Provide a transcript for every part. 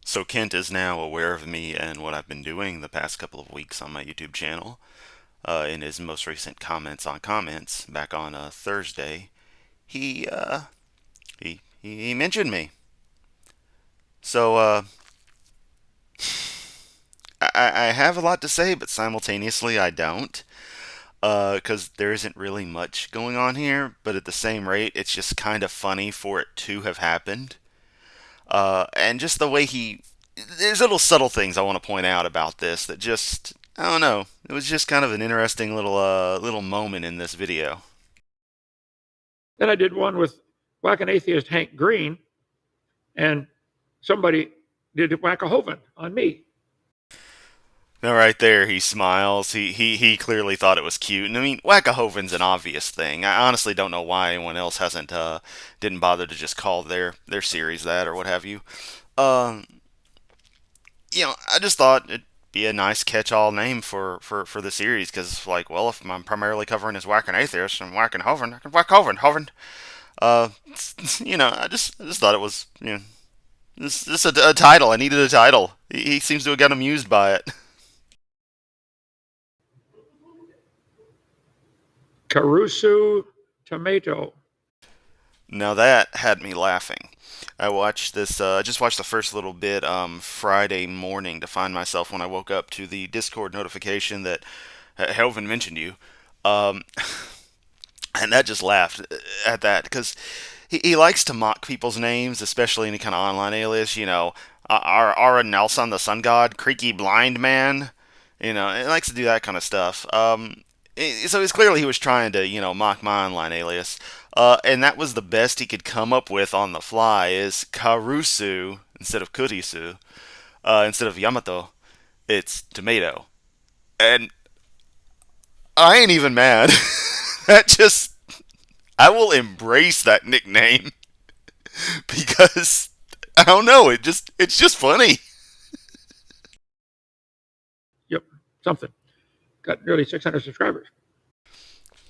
So Kent is now aware of me and what I've been doing the past couple of weeks on my YouTube channel. In his most recent comments on comments back on Thursday, he he mentioned me. So I have a lot to say, but simultaneously I don't, because there isn't really much going on here. But at the same rate, it's just kind of funny for it to have happened. And just the way there's little subtle things I want to point out about this that just, I don't know. It was just kind of an interesting little moment in this video. Then I did one with Whack an Atheist Hank Green, and somebody did Whack a Hovind on me. Now, right there, he smiles. He clearly thought it was cute. And I mean, Whack-A-Hovin's an obvious thing. I honestly don't know why anyone else hasn't didn't bother to just call their series that or what have you. Um, I just thought it'd be a nice catch-all name for the series because, like, well, if I'm primarily covering as Whack an Atheist and Whack and Hovind, I can Whack Hovind. Uh, I just thought it was this a title. I needed a title. He seems to have got amused by it. Caruso Tomato. Now that had me laughing. I watched this. I just watched the first little bit Friday morning to find myself when I woke up to the Discord notification that Helvin mentioned you, um, and that just laughed at that because he likes to mock people's names, especially any kind of online alias. Ara Nelson, the Sun God, Creaky Blind Man. He likes to do that kind of stuff. So it's clearly he was trying to, mock my online alias. And that was the best he could come up with on the fly is Karusu instead of Kurisu. Instead of Yamato, it's tomato. And I ain't even mad. that just, I will embrace that nickname because, I don't know, it's just funny. Yep, something. Got nearly 600 subscribers.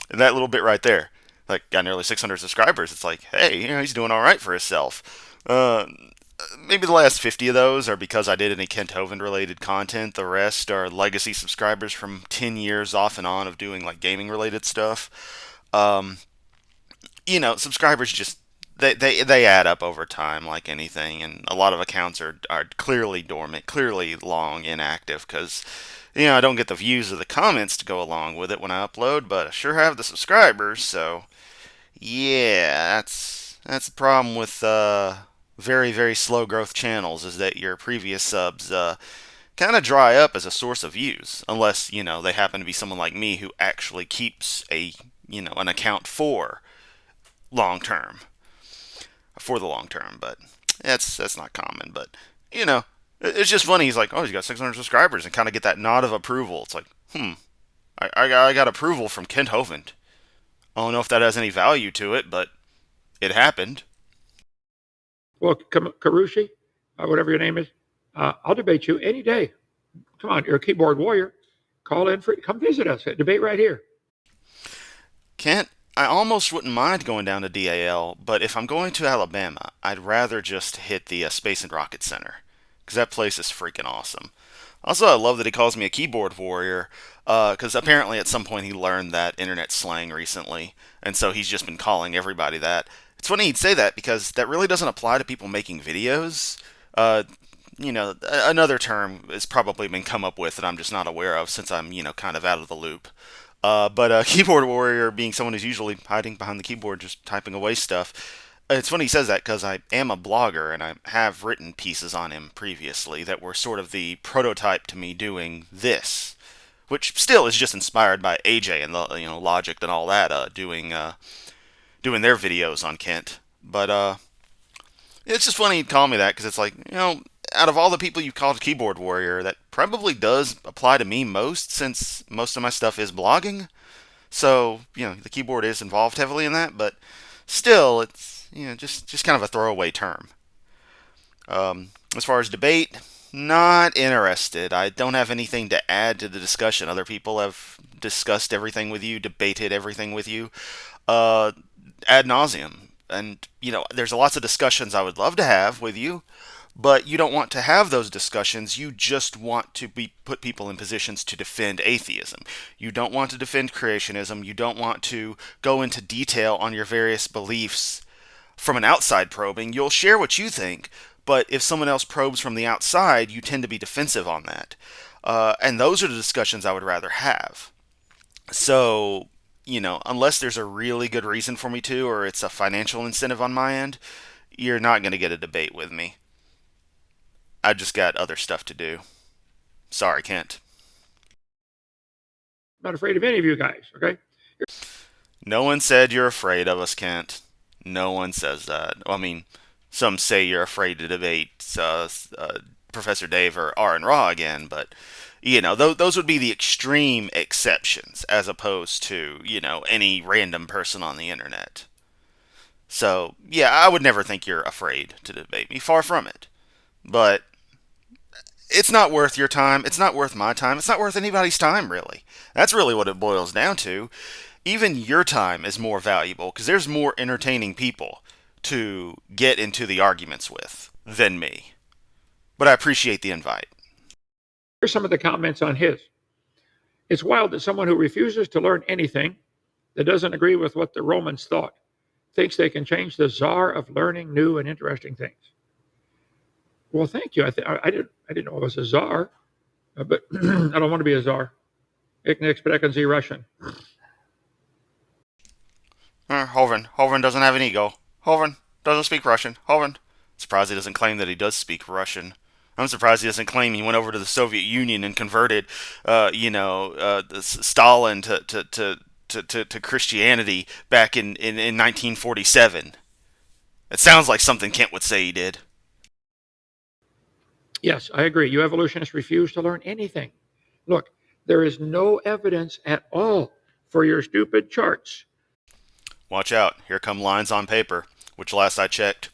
And that little bit right there, like, got nearly 600 subscribers. It's like, hey, he's doing all right for himself. Maybe the last 50 of those are because I did any Kent Hovind related content. The rest are legacy subscribers from 10 years off and on of doing like gaming related stuff. Um, Subscribers just they add up over time like anything, and a lot of accounts are clearly dormant, clearly long inactive because I don't get the views or the comments to go along with it when I upload, but I sure have the subscribers. So yeah, that's the problem with very very slow growth channels is that your previous subs kind of dry up as a source of views unless they happen to be someone like me who actually keeps an account long term for the long term. But that's not common. But you know, it's just funny. He's like, oh, he's got 600 subscribers, and kind of get that nod of approval. It's like, I got approval from Kent Hovind. I don't know if that has any value to it, but it happened. Well, Karushi, whatever your name is, I'll debate you any day. Come on, you're a keyboard warrior. Call in for come visit us. Debate right here. Kent, I almost wouldn't mind going down to DAL, but if I'm going to Alabama, I'd rather just hit the Space and Rocket Center because that place is freaking awesome. Also, I love that he calls me a keyboard warrior because apparently at some point he learned that internet slang recently, and so he's just been calling everybody that. It's funny he'd say that because that really doesn't apply to people making videos. Uh, Another term has probably been come up with that I'm just not aware of since I'm, kind of out of the loop. But keyboard warrior being someone who's usually hiding behind the keyboard just typing away stuff. It's funny he says that because I am a blogger and I have written pieces on him previously that were sort of the prototype to me doing this, which still is just inspired by AJ and the Logic and all that doing their videos on Kent. But it's just funny he'd call me that because it's like out of all the people you called keyboard warrior, that probably does apply to me most since most of my stuff is blogging. So the keyboard is involved heavily in that, but still, it's just kind of a throwaway term. As far as debate, not interested. I don't have anything to add to the discussion. Other people have discussed everything with you, debated everything with you, uh, ad nauseum. And there's lots of discussions I would love to have with you, but you don't want to have those discussions. You just want to put people in positions to defend atheism. You don't want to defend creationism. You don't want to go into detail on your various beliefs from an outside probing. You'll share what you think, but if someone else probes from the outside, you tend to be defensive on that. And those are the discussions I would rather have. So, unless there's a really good reason for me to, or it's a financial incentive on my end, you're not going to get a debate with me. I just got other stuff to do. Sorry, Kent. I'm not afraid of any of you guys, okay? No one said you're afraid of us, Kent. No one says that. I mean, some say you're afraid to debate Professor Dave or R and Raw again, but those would be the extreme exceptions as opposed to any random person on the internet. So yeah, I would never think you're afraid to debate me. Far from it. But it's not worth your time. It's not worth my time. It's not worth anybody's time, really. That's really what it boils down to. Even your time is more valuable because there's more entertaining people to get into the arguments with than me. But I appreciate the invite. Here's some of the comments on his. It's wild that someone who refuses to learn anything, that doesn't agree with what the Romans thought, thinks they can change the czar of learning new and interesting things. Well, thank you. I didn't know I was a czar, but I don't want to be a czar. Ich nicht sprechen Sie Russian. Hovind doesn't have an ego. Hovind doesn't speak Russian. Hovind. Surprised he doesn't claim that he does speak Russian. I'm surprised he doesn't claim he went over to the Soviet Union and converted, Stalin to Christianity back in 1947. It sounds like something Kent would say he did. Yes, I agree. You evolutionists refuse to learn anything. Look, there is no evidence at all for your stupid charts. Watch out. Here come lines on paper, which last I checked,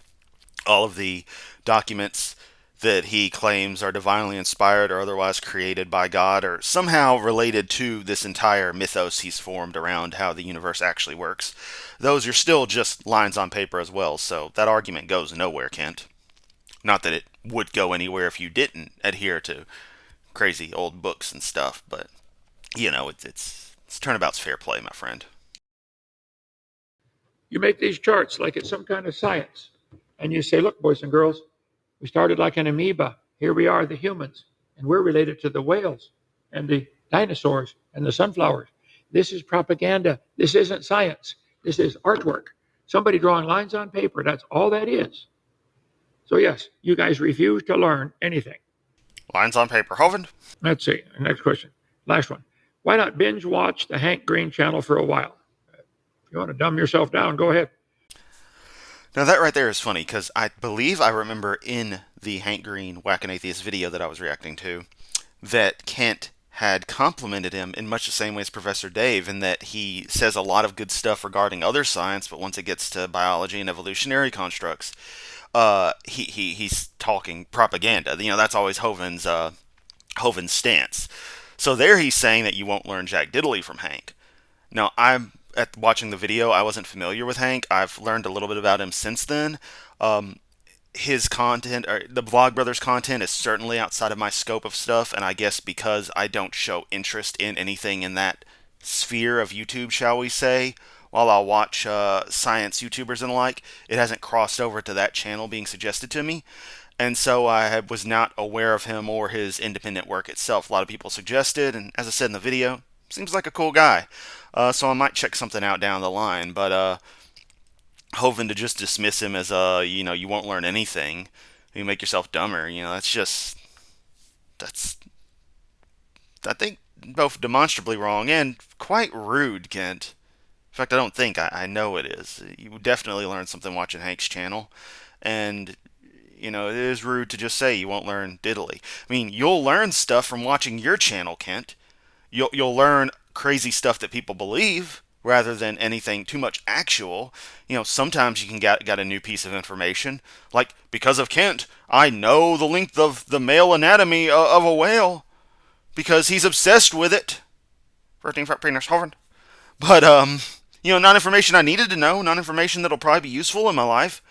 all of the documents that he claims are divinely inspired or otherwise created by God or somehow related to this entire mythos he's formed around how the universe actually works. Those are still just lines on paper as well, so that argument goes nowhere, Kent. Not that it would go anywhere if you didn't adhere to crazy old books and stuff, but, it's turnabout's fair play, my friend. You make these charts like it's some kind of science. And you say, look, boys and girls, we started like an amoeba. Here we are, the humans. And we're related to the whales and the dinosaurs and the sunflowers. This is propaganda. This isn't science. This is artwork. Somebody drawing lines on paper. That's all that is. So, yes, you guys refuse to learn anything. Lines on paper. Hovind? Let's see. Next question. Last one. Why not binge watch the Hank Green channel for a while? If you want to dumb yourself down, go ahead. Now that right there is funny because I believe I remember in the Hank Green Whack an Atheist video that I was reacting to that Kent had complimented him in much the same way as Professor Dave in that he says a lot of good stuff regarding other science, but once it gets to biology and evolutionary constructs, he's talking propaganda. That's always Hovind's stance. So there he's saying that you won't learn Jack Diddley from Hank. Now at watching the video, I wasn't familiar with Hank. I've learned a little bit about him since then. His content, or the Vlogbrothers content, is certainly outside of my scope of stuff, and I guess because I don't show interest in anything in that sphere of YouTube, shall we say, while I'll watch science YouTubers and the like, it hasn't crossed over to that channel being suggested to me. And so I was not aware of him or his independent work itself. A lot of people suggested, and as I said in the video, seems like a cool guy. So I might check something out down the line. But Hovind to just dismiss him as you won't learn anything, you make yourself dumber. That's I think both demonstrably wrong and quite rude, Kent. In fact, I don't think I know it is. You would definitely learn something watching Hank's channel, and it is rude to just say you won't learn diddly. I mean, you'll learn stuff from watching your channel, Kent. You'll learn crazy stuff that people believe rather than anything too much actual. Sometimes you can get a new piece of information. Like, because of Kent, I know the length of the male anatomy of a whale because he's obsessed with it. 13 front penis, Hovind. But, not information I needed to know, not information that'll probably be useful in my life.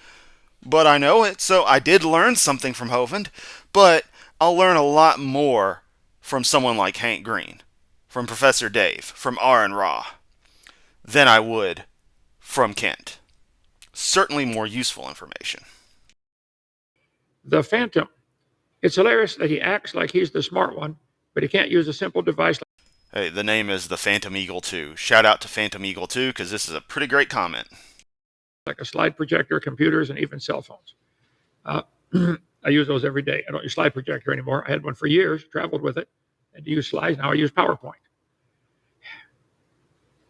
but I know it, so I did learn something from Hovind, but I'll learn a lot more from someone like Hank Green, from Professor Dave, from Aaron Ra, than I would from Kent. Certainly more useful information. The Phantom. It's hilarious that he acts like he's the smart one, but he can't use a simple device Hey, the name is the Phantom Eagle 2. Shout out to Phantom Eagle 2 because this is a pretty great comment. like a slide projector, computers, and even cell phones. Uh, I use those every day. I don't use slide projector anymore. I had one for years, traveled with it, and to use slides. Now I use PowerPoint.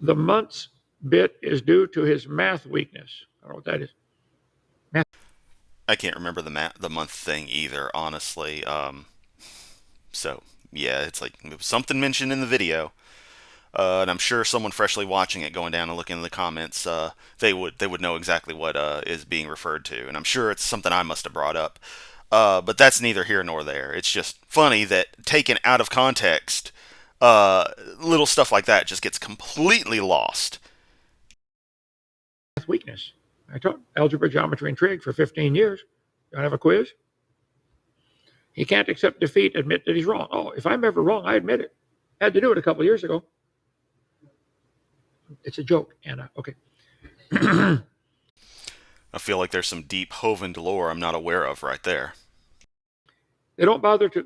The month's bit is due to his math weakness. I don't know what that is. Math. I can't remember the month thing either, honestly. So yeah, it's like it was something mentioned in the video, and I'm sure someone freshly watching it, going down and looking in the comments, they would know exactly what is being referred to, and I'm sure it's something I must have brought up. But that's neither here nor there. It's just funny that taken out of context, little stuff like that just gets completely lost. Weakness. I taught algebra, geometry, and trig for 15 years. You want to have a quiz? He can't accept defeat, admit that he's wrong. Oh, if I'm ever wrong, I admit it. I had to do it a couple of years ago. It's a joke, Anna. Okay. I feel like there's some deep Hovind lore I'm not aware of right there. They don't bother to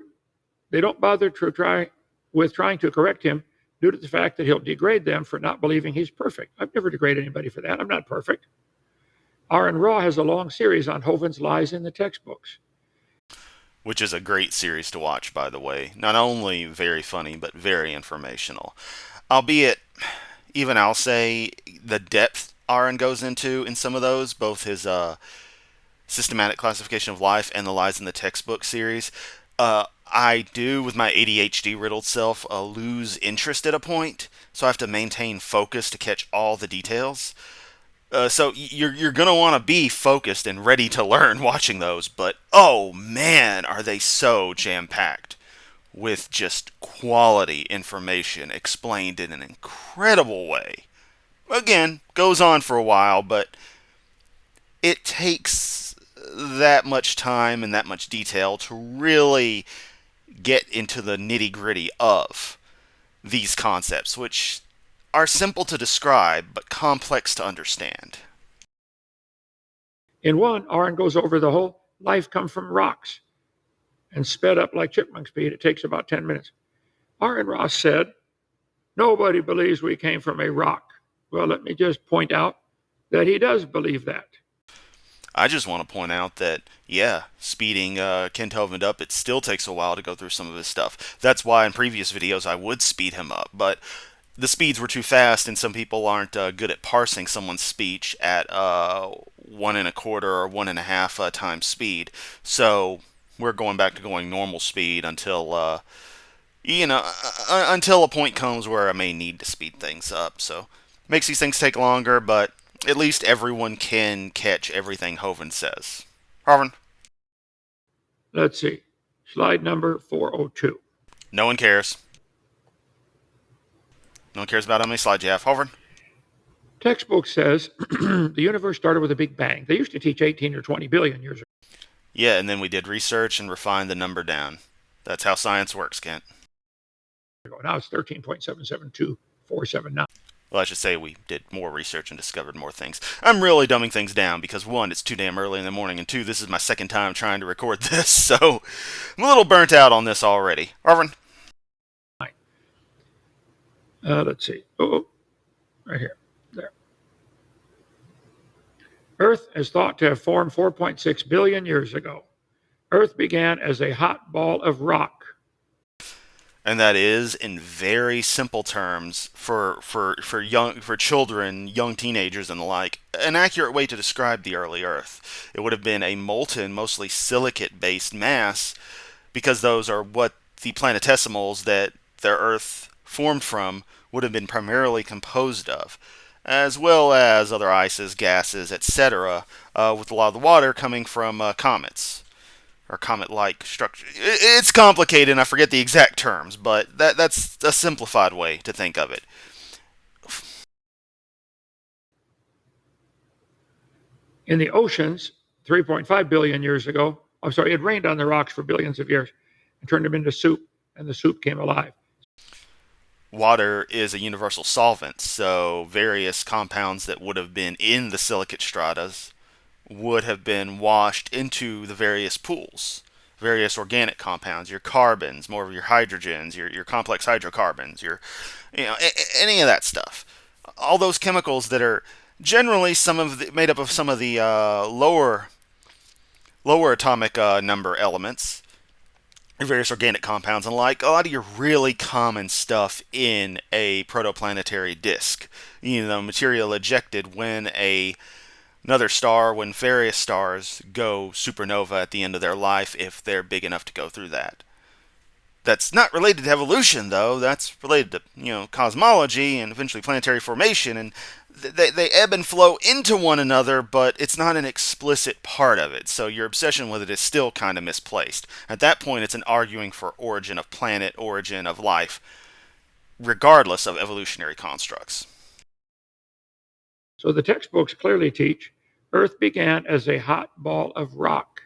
trying to correct him due to the fact that he'll degrade them for not believing he's perfect. I've never degraded anybody for that. I'm not perfect. Aaron Raw has a long series on Hovind's lies in the textbooks. Which is a great series to watch, by the way. Not only very funny, but very informational. Albeit, even I'll say the depth Aaron goes into in some of those, both his systematic classification of life and the lies in the textbook series. I do, with my ADHD riddled self, lose interest at a point, so I have to maintain focus to catch all the details. So you're gonna want to be focused and ready to learn watching those, but oh man, are they so jam packed with just quality information explained in an incredible way. Again, goes on for a while, but it takes that much time and that much detail to really get into the nitty gritty of these concepts, which are simple to describe but complex to understand. In one, Aaron goes over the whole life come from rocks and sped up like chipmunk speed. It takes about 10 minutes. Aaron Ross said, nobody believes we came from a rock. Well, let me just point out that he does believe that. I just want to point out that, yeah, speeding Kent Hovind up, it still takes a while to go through some of his stuff. That's why in previous videos I would speed him up, but the speeds were too fast, and some people aren't good at parsing someone's speech at 1 1/4 or 1 1/2 times speed. So we're going back to going normal speed until until a point comes where I may need to speed things up. So makes these things take longer, but at least everyone can catch everything Hovind says. Harvin, Let's see. Slide number 402. no one cares. No one cares about how many slides you have. Harvin. Textbook says the universe started with a big bang. They used to teach 18 or 20 billion years Yeah, and then we did research and refined the number down. That's how science works, Kent. ago. Now it's 13.772479. Well, I should say we did more research and discovered more things. I'm really dumbing things down because, one, it's too damn early in the morning, and two, this is my second time trying to record this, so I'm a little burnt out on this already. Arvin? Let's see. Oh, right here. There. Earth is thought to have formed 4.6 billion years ago. Earth began as a hot ball of rock. And that is, in very simple terms, for children, young teenagers, and the like, an accurate way to describe the early Earth. It would have been a molten, mostly silicate-based mass, because those are what the planetesimals that the Earth formed from would have been primarily composed of, as well as other ices, gases, etc., with a lot of the water coming from comets or comet-like structure. It's complicated, and I forget the exact terms, but that's a simplified way to think of it. In the oceans, 3.5 billion years ago. I'm sorry, it rained on the rocks for billions of years and turned them into soup, and the soup came alive. Water is a universal solvent, so various compounds that would have been in the silicate stratas would have been washed into the various pools. Various organic compounds, your carbons, more of your hydrogens, your complex hydrocarbons, any of that stuff. All those chemicals that are generally made up of some of the lower atomic number elements, various organic compounds, and like a lot of your really common stuff in a protoplanetary disk. Material ejected when when various stars go supernova at the end of their life, if they're big enough to go through that. That's not related to evolution, though. That's related to, cosmology and eventually planetary formation, and they ebb and flow into one another, but it's not an explicit part of it, so your obsession with it is still kind of misplaced. At that point, it's an arguing for origin of planet, origin of life, regardless of evolutionary constructs. So the textbooks clearly teach Earth began as a hot ball of rock.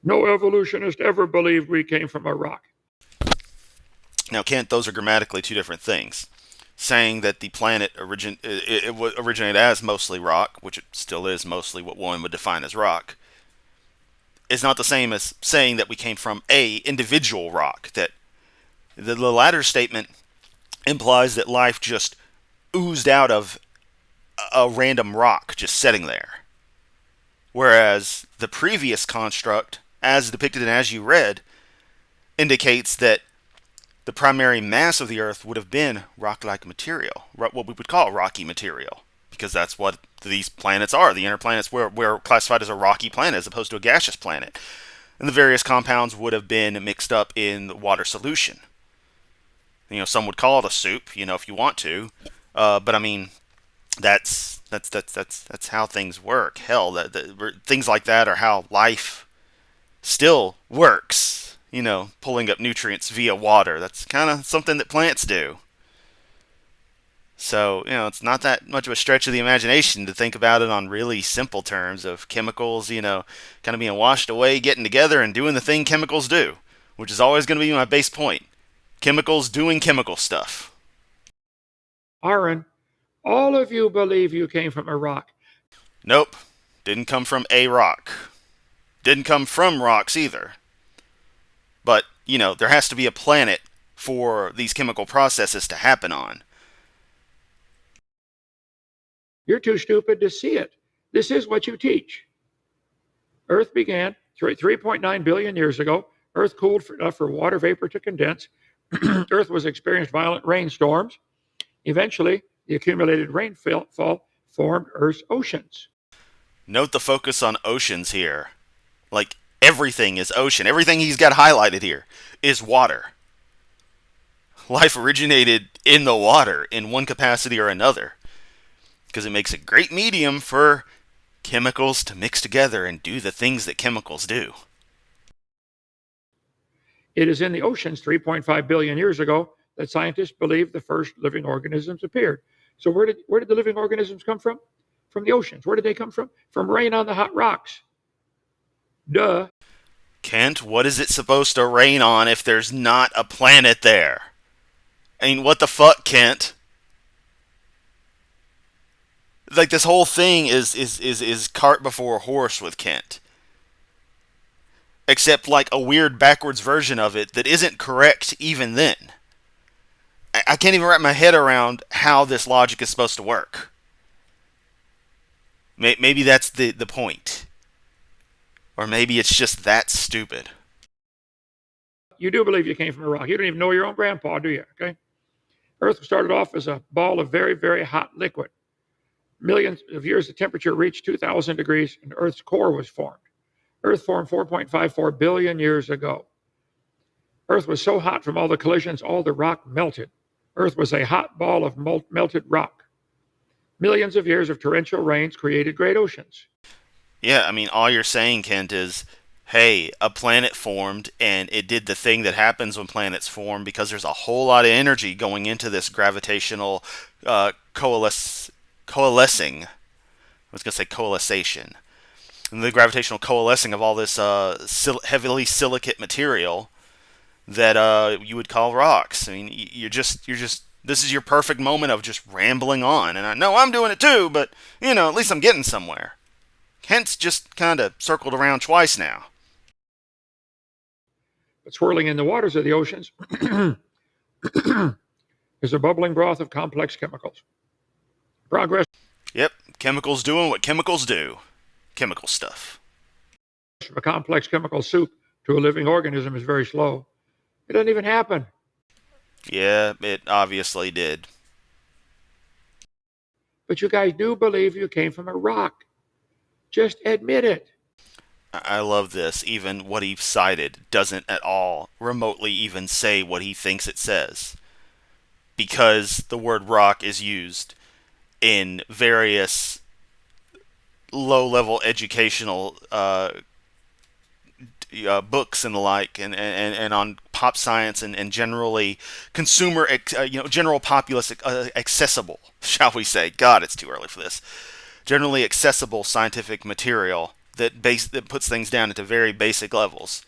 No evolutionist ever believed we came from a rock. Now, Kent, those are grammatically two different things. Saying that the planet originated as mostly rock, which it still is mostly what one would define as rock, is not the same as saying that we came from a individual rock. That the latter statement implies that life just oozed out of a random rock just sitting there. Whereas the previous construct, as depicted and as you read, indicates that the primary mass of the Earth would have been rock-like material, what we would call rocky material, because that's what these planets are. The inner planets were classified as a rocky planet as opposed to a gaseous planet. And the various compounds would have been mixed up in the water solution. Some would call it a soup, if you want to, but I mean, that's how things work. Hell, things like that are how life still works. Pulling up nutrients via water. That's kind of something that plants do. So, it's not that much of a stretch of the imagination to think about it on really simple terms of chemicals, kind of being washed away, getting together, and doing the thing chemicals do, which is always going to be my base point. Chemicals doing chemical stuff. Aaron, all of you believe you came from a rock. Nope. Didn't come from a rock. Didn't come from rocks either. But, there has to be a planet for these chemical processes to happen on. You're too stupid to see it. This is what you teach. Earth began 3.9 billion years ago. Earth cooled enough for water vapor to condense. Earth was experienced violent rainstorms. Eventually, the accumulated rainfall formed Earth's oceans. Note the focus on oceans here. Like, everything is ocean. Everything he's got highlighted here is water. Life originated in the water in one capacity or another, because it makes a great medium for chemicals to mix together and do the things that chemicals do. It is in the oceans 3.5 billion years ago that scientists believe the first living organisms appeared. So where did the living organisms come from? From the oceans. Where did they come from? From rain on the hot rocks. Duh. Kent, what is it supposed to rain on if there's not a planet there? I mean, what the fuck, Kent? Like, this whole thing is cart before horse with Kent. Except, like, a weird backwards version of it that isn't correct even then. I can't even wrap my head around how this logic is supposed to work. Maybe that's the point. Or maybe it's just that stupid. You do believe you came from a rock. You don't even know your own grandpa, do you? Okay. Earth started off as a ball of very, very hot liquid. Millions of years, the temperature reached 2,000 degrees, and Earth's core was formed. Earth formed 4.54 billion years ago. Earth was so hot from all the collisions, all the rock melted. Earth was a hot ball of melted rock. Millions of years of torrential rains created great oceans. Yeah, I mean, all you're saying, Kent, is, hey, a planet formed, and it did the thing that happens when planets form because there's a whole lot of energy going into this gravitational coalescing. I was going to say coalescation. and the gravitational coalescing of all this heavily silicate material that you would call rocks. I mean, you're just this is your perfect moment of just rambling on, and I know I'm doing it too, but at least I'm getting somewhere. Kent's just kind of circled around twice now. But swirling in the waters of the oceans is a bubbling broth of complex chemicals. Progress Yep, chemicals doing what chemicals do. Chemical stuff. from a complex chemical soup to a living organism is very slow. It doesn't even happen. Yeah, it obviously did. But you guys do believe you came from a rock. Just admit it. I love this. Even what he cited doesn't at all remotely even say what he thinks it says. Because the word rock is used in various low level educational books and the like, and on pop science and generally consumer, general populace accessible, shall we say. God, it's too early for this. Generally accessible scientific material that puts things down into very basic levels.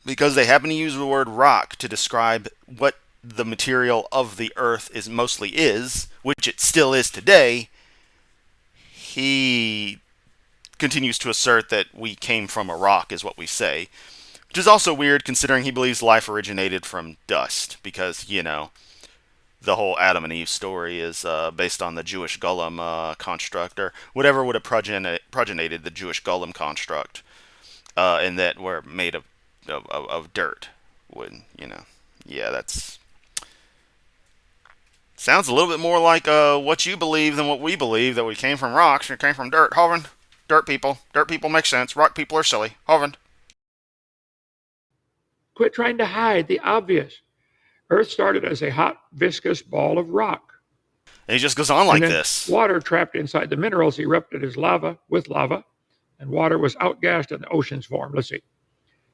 Because they happen to use the word rock to describe what the material of the earth is, which it still is today, he continues to assert that we came from a rock, is what we say. Which is also weird considering he believes life originated from dust, because, the whole Adam and Eve story is based on the Jewish golem construct, or whatever would have progenited the Jewish golem construct, and that were made of dirt. Yeah, that's sounds a little bit more like what you believe than what we believe, that we came from rocks and came from dirt. Hovind, dirt people. Dirt people make sense. Rock people are silly. Hovind. Quit trying to hide the obvious. Earth started as a hot, viscous ball of rock. And he just goes on And like then this. water trapped inside the minerals erupted as lava with lava, and water was outgassed and the oceans formed. Let's see.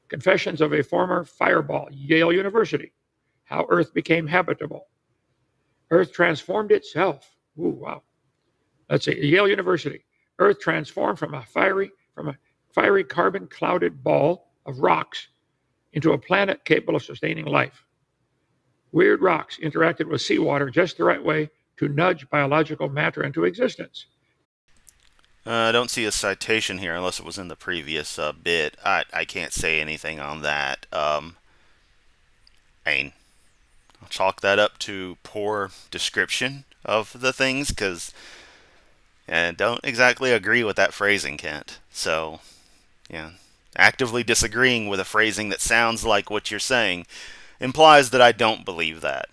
Confessions of a former fireball, Yale University. How Earth became habitable. Earth transformed itself. Ooh, wow. Let's see. Yale University. Earth transformed from a fiery carbon clouded ball of rocks into a planet capable of sustaining life. Weird rocks interacted with seawater just the right way to nudge biological matter into existence. I don't see a citation here unless it was in the previous bit. I can't say anything on that. I'll chalk that up to poor description of the things, because I don't exactly agree with that phrasing, Kent. So, yeah, actively disagreeing with a phrasing that sounds like what you're saying implies that I don't believe that.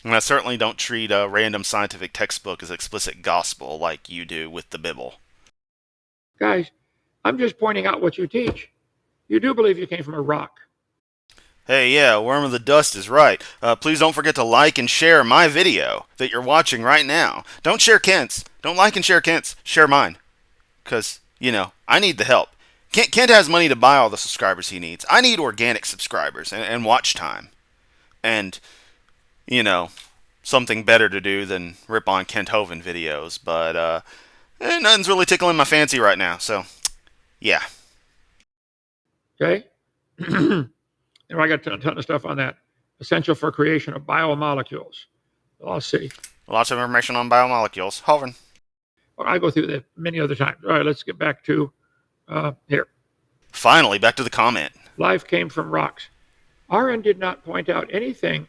And I certainly don't treat a random scientific textbook as explicit gospel like you do with the Bible. Guys, I'm just pointing out what you teach. You do believe you came from a rock. Hey, yeah, Worm of the Dust is right. Please don't forget to like and share my video that you're watching right now. Don't share Kent's. Don't like and share Kent's. Share mine. Because, I need the help. Kent has money to buy all the subscribers he needs. I need organic subscribers and watch time. And, something better to do than rip on Kent Hovind videos. But, nothing's really tickling my fancy right now. So, yeah. Okay? I got a ton of stuff on that. Essential for creation of biomolecules. Let's see. Lots of information on biomolecules. Hovind. Well, I go through that many other times. All right, let's get back to here. Finally, back to the comment. Life came from rocks. Aaron did not point out anything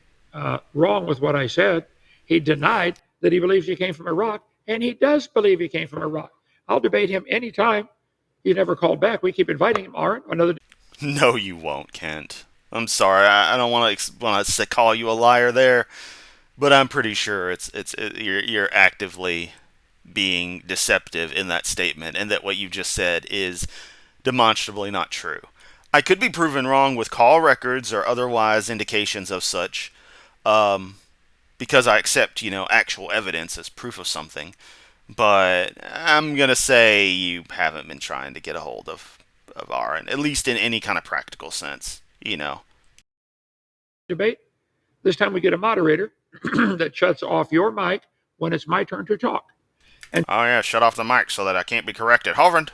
wrong with what I said. He denied that he believes he came from a rock, and he does believe he came from a rock. I'll debate him anytime. He never called back. We keep inviting him, Aaron. Another. No, you won't, Kent. I'm sorry. I don't want to call you a liar there, but I'm pretty sure you're actively being deceptive in that statement, and that what you just said is demonstrably not true. I could be proven wrong with call records or otherwise indications of such, because I accept, actual evidence as proof of something. But I'm gonna say you haven't been trying to get a hold of Aaron, at least in any kind of practical sense. Debate. This time we get a moderator that shuts off your mic when it's my turn to talk. Oh yeah, shut off the mic so that I can't be corrected. Hovind.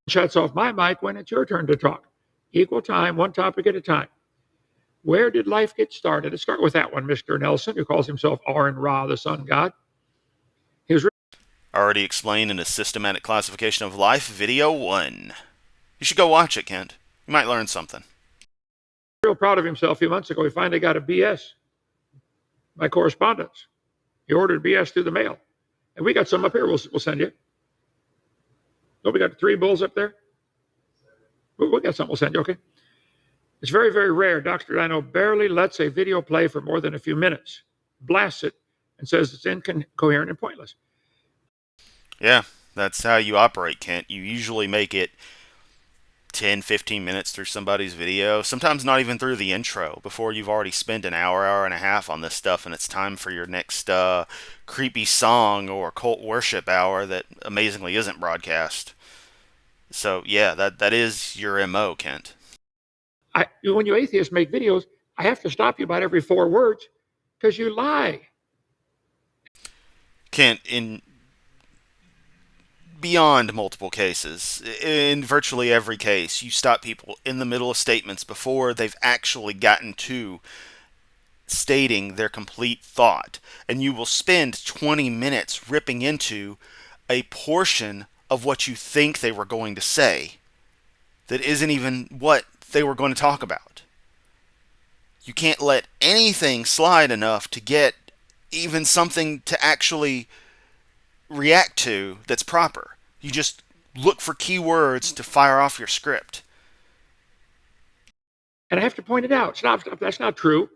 Shuts off my mic when it's your turn to talk. Equal time, one topic at a time. Where did life get started? Let's start with that one, Mr. Nelson, who calls himself Aron Ra, the sun god. He was Already explained in a systematic classification of life, video 1. You should go watch it, Kent. You might learn something. real proud of himself a few months ago. He finally got a BS by correspondence. He ordered BS through the mail. And we got some up here we'll send you. So we got 3 bulls up there. We got something we'll send you, okay? It's very, very rare. Dr. Dino barely lets a video play for more than a few minutes, blasts it, and says it's incoherent and pointless. Yeah, that's how you operate, Kent. You usually make it 10, 15 minutes through somebody's video, sometimes not even through the intro, before you've already spent an hour, hour and a half on this stuff, and it's time for your next creepy song or cult worship hour that amazingly isn't broadcast. So, yeah, that is your MO, Kent. When you atheists make videos, I have to stop you about every 4 words because you lie. Kent, in beyond multiple cases, in virtually every case, you stop people in the middle of statements before they've actually gotten to stating their complete thought, and you will spend 20 minutes ripping into a portion of what you think they were going to say that isn't even what they were going to talk about. You can't let anything slide enough to get even something to actually react to that's proper. You just look for keywords to fire off your script. And I have to point it out. Stop, that's not true.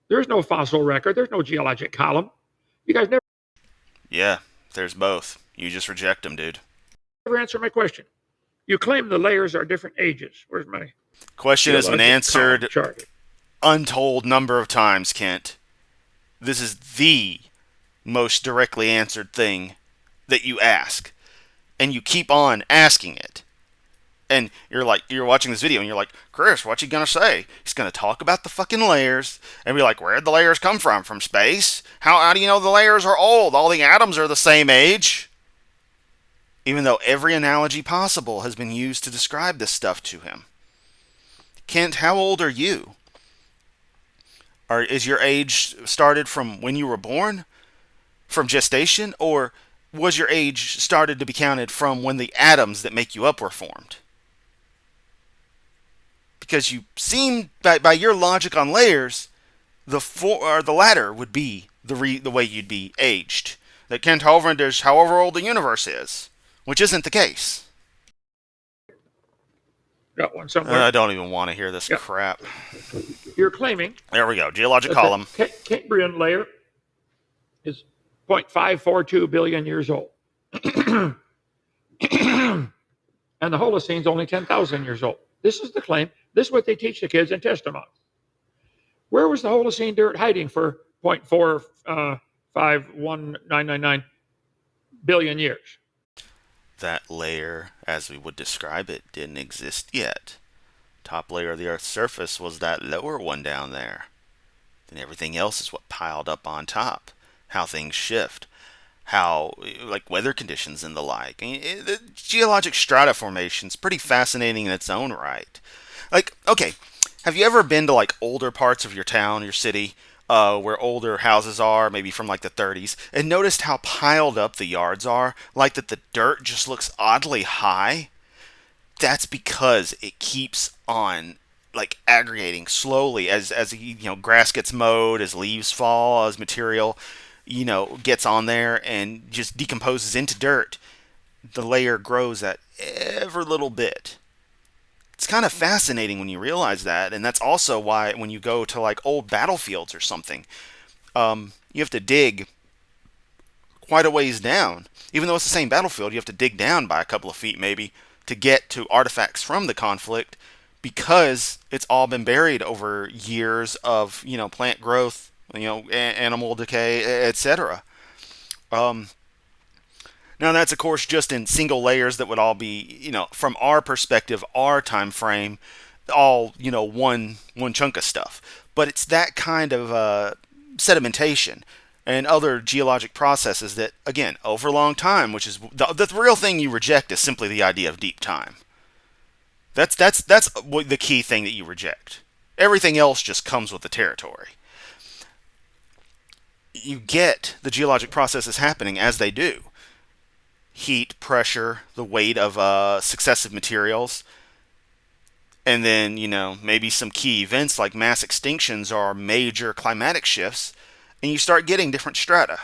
There's no fossil record. There's no geologic column. You guys never Yeah, there's both. You just reject them, dude. answer my question. You claim the layers are different ages. Where's my question has been answered chart? Untold number of times, Kent. This is the most directly answered thing that you ask. And you keep on asking it. And you're watching this video and you're like, Chris, what's he gonna say? He's gonna talk about the fucking layers and be like, where'd the layers come from? From space? How do you know the layers are old? All the atoms are the same age. Even though every analogy possible has been used to describe this stuff to him. Kent, how old are you? Is your age started from when you were born? From gestation? Or was your age started to be counted from when the atoms that make you up were formed? Because you seem, by your logic on layers, the latter would be the way you'd be aged. That Kent Hovind is however old the universe is, which isn't the case. Got one somewhere. I don't even want to hear this crap. You're claiming. There we go. Geologic column. The Cambrian layer is 0.542 billion years old. And the Holocene is only 10,000 years old. This is the claim. This is what they teach the kids and test them on. Where was the Holocene dirt hiding for 0.451999 billion years? That layer, as we would describe it, didn't exist yet. Top layer of the Earth's surface was that lower one down there. Then everything else is what piled up on top. How things shift. How, like weather conditions and the like. The geologic strata formation is pretty fascinating in its own right. Like, okay, have you ever been to like older parts of your town, your city, where older houses are, maybe from like the 30s, and noticed how piled up the yards are? Like that the dirt just looks oddly high? That's because it keeps on like aggregating slowly as grass gets mowed, as leaves fall, as material gets on there and just decomposes into dirt. The layer grows at every little bit. It's kind of fascinating when you realize that, and that's also why when you go to like old battlefields or something, you have to dig quite a ways down. Even though it's the same battlefield, you have to dig down by a couple of feet maybe to get to artifacts from the conflict, because it's all been buried over years of plant growth, animal decay, etc. Now that's of course just in single layers that would all be, from our perspective, our time frame, all one chunk of stuff. But it's that kind of sedimentation and other geologic processes that, again, over a long time, which is the real thing you reject is simply the idea of deep time. That's the key thing that you reject. Everything else just comes with the territory. You get the geologic processes happening as they do. Heat, pressure, the weight of successive materials, and then, maybe some key events like mass extinctions or major climatic shifts, and you start getting different strata,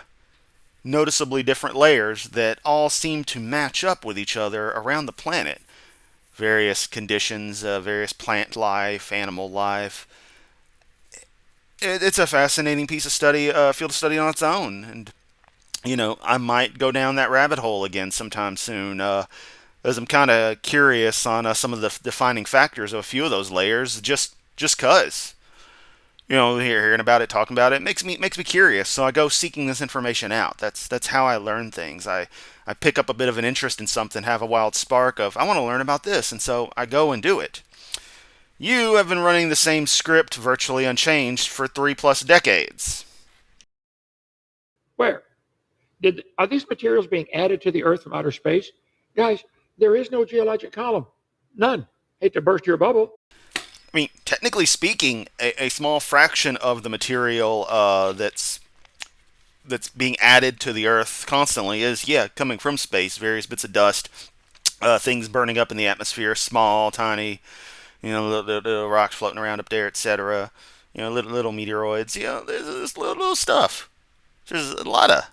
noticeably different layers that all seem to match up with each other around the planet. Various conditions, various plant life, animal life. It's a fascinating piece of study, field of study on its own, and I might go down that rabbit hole again sometime soon. As I'm kind of curious on some of the defining factors of a few of those layers, just cause hearing about it, talking about it, makes me curious. So I go seeking this information out. That's how I learn things. I pick up a bit of an interest in something, have a wild spark of I want to learn about this, and so I go and do it. You have been running the same script virtually unchanged for 3+ decades. Where? Are these materials being added to the Earth from outer space? Guys, there is no geologic column. None. Hate to burst your bubble. I mean, technically speaking, a small fraction of the material that's being added to the Earth constantly is, coming from space. Various bits of dust, things burning up in the atmosphere, small, tiny, little rocks floating around up there, etc. Little meteoroids. There's little stuff. There's a lot of.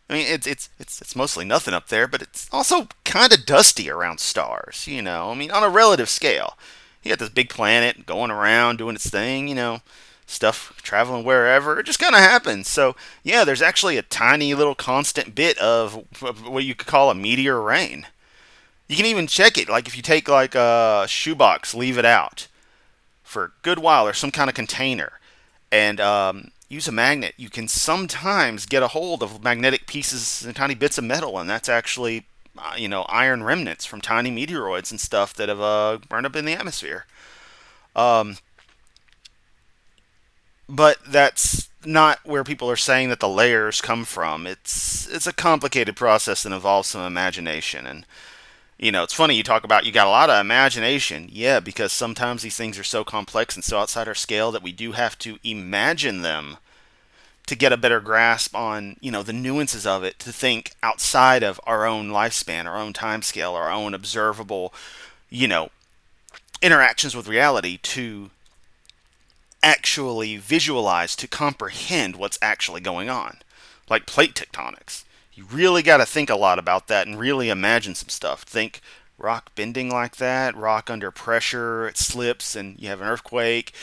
I mean, it's mostly nothing up there, but it's also kind of dusty around stars. I mean, on a relative scale, you got this big planet going around doing its thing. Stuff traveling wherever. It just kind of happens. So yeah, there's actually a tiny little constant bit of what you could call a meteor rain. You can even check it. Like if you take like a shoebox, leave it out for a good while, or some kind of container, and use a magnet, you can sometimes get a hold of magnetic pieces and tiny bits of metal, and that's actually, iron remnants from tiny meteoroids and stuff that have burned up in the atmosphere. Um, but that's not where people are saying that the layers come from. It's a complicated process that involves some imagination, and it's funny you talk about you got a lot of imagination. Yeah, because sometimes these things are so complex and so outside our scale that we do have to imagine them to get a better grasp on, the nuances of it, to think outside of our own lifespan, our own time scale, our own observable, you know, interactions with reality to actually visualize, to comprehend what's actually going on. Like plate tectonics. You really got to think a lot about that and really imagine some stuff. Think rock bending like that, rock under pressure, it slips and you have an earthquake,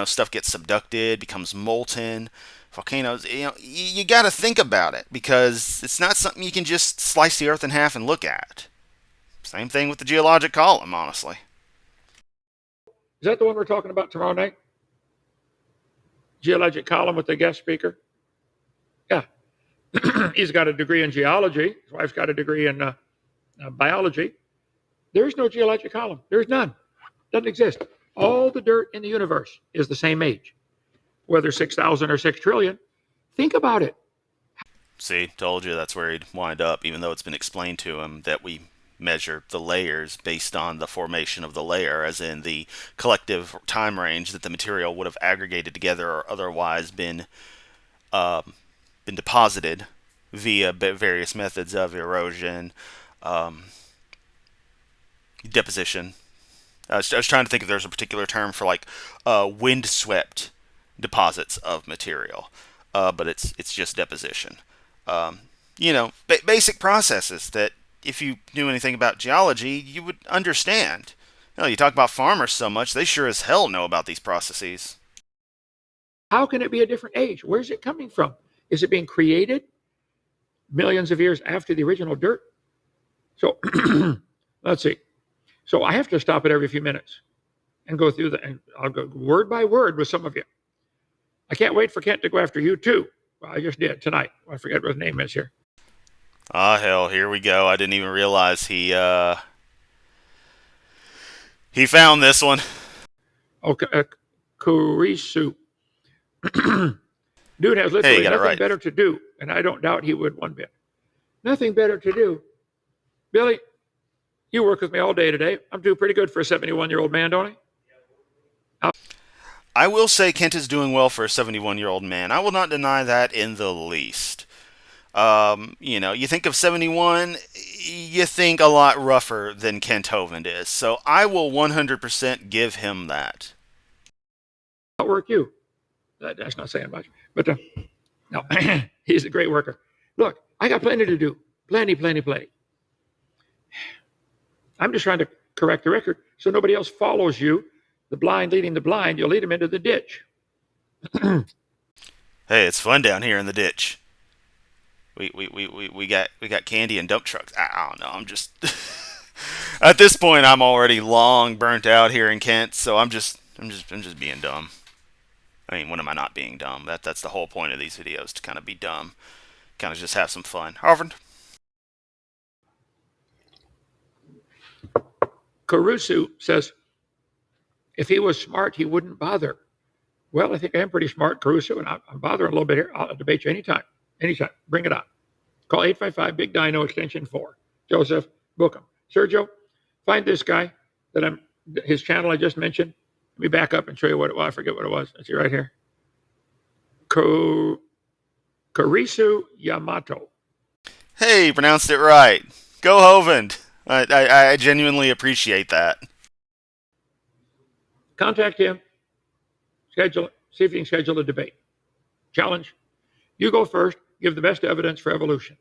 stuff gets subducted, becomes molten. Volcanoes, you got to think about it because it's not something you can just slice the earth in half and look at. Same thing with the geologic column, honestly. Is that the one we're talking about tomorrow night? Geologic column with the guest speaker? Yeah. He's got a degree in geology. His wife's got a degree in biology. There is no geologic column. There's none. Doesn't exist. All the dirt in the universe is the same age, whether 6,000 or 6 trillion. Think about it. See, told you that's where he'd wind up, even though it's been explained to him that we measure the layers based on the formation of the layer, as in the collective time range that the material would have aggregated together or otherwise been deposited via various methods of erosion, um, deposition. I was trying to think if there's a particular term for like wind-swept deposits of material, but it's just deposition. Um, basic processes that if you knew anything about geology, you would understand. You talk about farmers so much, they sure as hell know about these processes. How can it be a different age? Where's it coming from? Is it being created millions of years after the original dirt? So let's see. So I have to stop it every few minutes and go through and I'll go word by word with some of you. I can't wait for Kent to go after you too. Well, I just did tonight. I forget what his name is here. Ah, hell, here we go. I didn't even realize he found this one. Okay, Kurisu. Dude has Hey, you literally got it nothing right. better to do, and I don't doubt he would one bit. Nothing better to do. Billy, you work with me all day today. I'm doing pretty good for a 71-year-old man, don't I? I will say Kent is doing well for a 71-year-old man. I will not deny that in the least. You think of 71, you think a lot rougher than Kent Hovind is. So I will 100% give him that. Outwork you. That's not saying much, but no, he's a great worker. Look, I got plenty to do. Plenty, plenty, plenty. I'm just trying to correct the record so nobody else follows you. The blind leading the blind, you'll lead them into the ditch. Hey, it's fun down here in the ditch. We got candy and dump trucks. I don't know. I'm just at this point I'm already long burnt out here in Kent, so I'm just being dumb. I mean, when am I not being dumb? That's the whole point of these videos, to kind of be dumb, kind of just have some fun. Harvard. Caruso says, if he was smart, he wouldn't bother. Well, I think I am pretty smart, Caruso, and I'm bothering a little bit here. I'll debate you anytime. Anytime. Bring it on. Call 855 Big Dino extension 4. Joseph, book him. Sergio, find this guy that his channel I just mentioned. Let me back up and show you what it was. I forget what it was. Let's see right here. Karisu Yamato. Hey, you pronounced it right. Go Hovind. I genuinely appreciate that. Contact him. Schedule. See if you can schedule a debate. Challenge. You go first. Give the best evidence for evolution.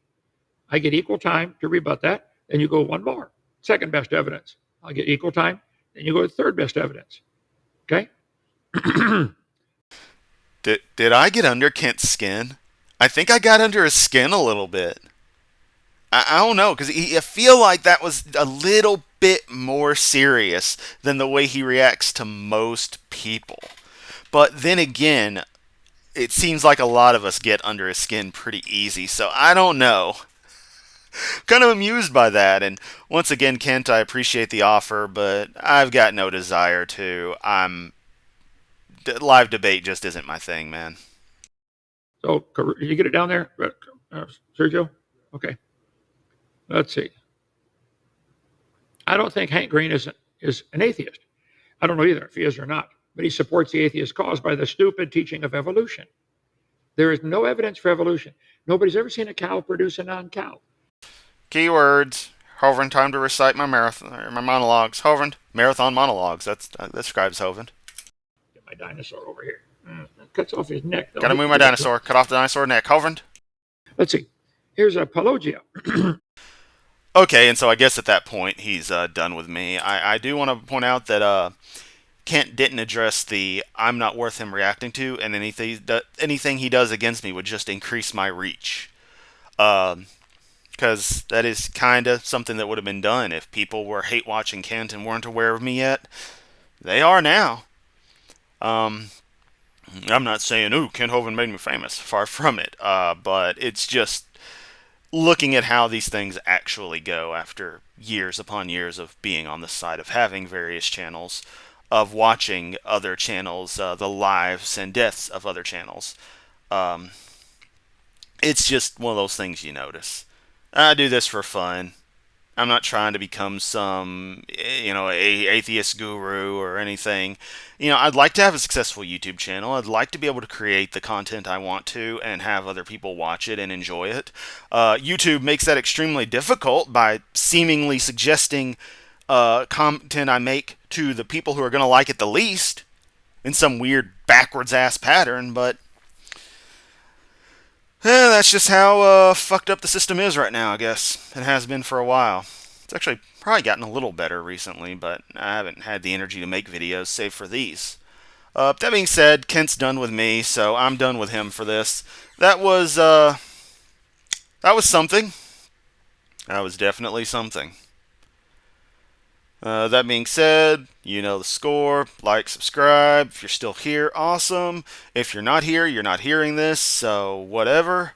I get equal time to rebut that. Then you go one more. Second best evidence. I'll get equal time. Then you go to third best evidence. Okay? Did I get under Kent's skin? I think I got under his skin a little bit. I don't know, because I feel like that was a little bit more serious than the way he reacts to most people. But then again, it seems like a lot of us get under his skin pretty easy, so I don't know. Kind of amused by that, and once again, Kent, I appreciate the offer, but I've got no desire to. Live debate just isn't my thing, man. So, did you get it down there, Sergio? Okay. Let's see. I don't think Hank Green is an atheist. I don't know either if he is or not, but he supports the atheist cause by the stupid teaching of evolution. There is no evidence for evolution. Nobody's ever seen a cow produce a non-cow. Keywords. Hovind, time to recite my monologues. Hovind, marathon monologues. That describes Hovind. Get my dinosaur over here. That cuts off his neck, though. Gotta move my dinosaur. Cut off the dinosaur neck. Hovind. Let's see. Here's a Pelagia. Okay, and so I guess at that point he's done with me. I do want to point out that Kent didn't address the I'm not worth him reacting to, and anything he does against me would just increase my reach. Because that is kind of something that would have been done if people were hate watching Kent and weren't aware of me yet. They are now. I'm not saying, ooh, Kent Hovind made me famous. Far from it. But it's just looking at how these things actually go after years upon years of being on the side of having various channels, of watching other channels, the lives and deaths of other channels. It's just one of those things you notice. I do this for fun. I'm not trying to become some, atheist guru or anything. I'd like to have a successful YouTube channel. I'd like to be able to create the content I want to and have other people watch it and enjoy it. YouTube makes that extremely difficult by seemingly suggesting content I make to the people who are going to like it the least in some weird backwards ass pattern, but that's just how fucked up the system is right now, I guess. It has been for a while. It's actually probably gotten a little better recently, but I haven't had the energy to make videos save for these. That being said, Kent's done with me, so I'm done with him for this. That was something. That was definitely something. That being said, you know the score. Like, subscribe. If you're still here, awesome. If you're not here, you're not hearing this, so whatever.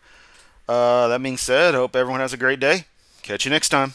That being said, hope everyone has a great day. Catch you next time.